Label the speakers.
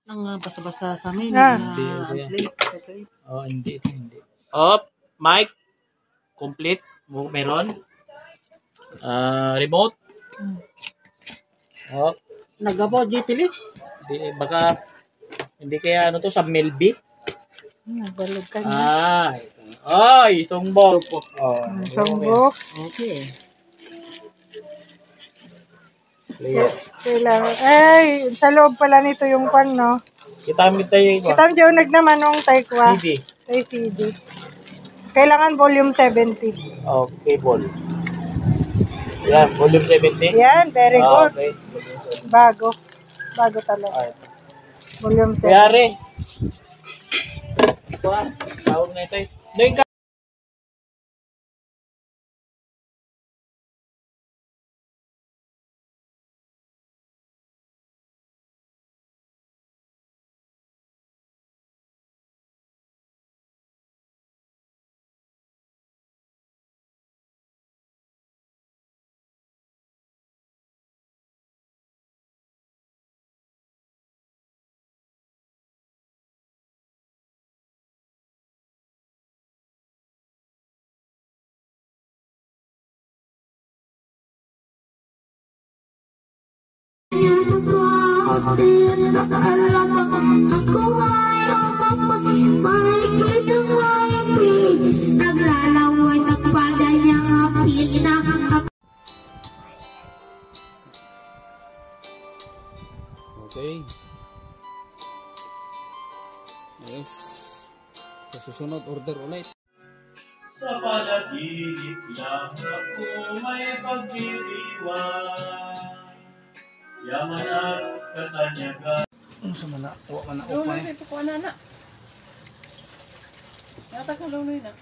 Speaker 1: Nang basta-basta sa amin.
Speaker 2: Hindi. Oh, hindi. Op, mic. Complete. Meron. Remote. Op.
Speaker 1: Nagapo, G-Philip?
Speaker 2: Baka, hindi kaya ano to, sa Melby?
Speaker 1: Nagbalog ka niya.
Speaker 2: Ay, sungbok.
Speaker 1: Sungbok. Okay.
Speaker 3: Kailangan. Ay, sa loob pala nito yung pan, no?
Speaker 2: Kitamit tayo yung
Speaker 3: Kitam dyan nagnaman nung taikwa.
Speaker 2: CD.
Speaker 3: Tay CD. Kailangan volume 70.
Speaker 2: Okay, volume. Yan, volume 70.
Speaker 3: Yan, very good.
Speaker 2: Okay.
Speaker 3: Bago talaga. Volume 70.
Speaker 2: Kayari. Tawag na ito. Doon ka.
Speaker 4: Okay. Yes. Sa susunod, order ulit.
Speaker 2: Sa panaginip lang ako may pagdiriwan. Yaman at katanyagan.
Speaker 4: Ano sa mana? Wa man na
Speaker 5: Lunoy
Speaker 4: upay.
Speaker 5: ito ko na. Nata ka lunoy na.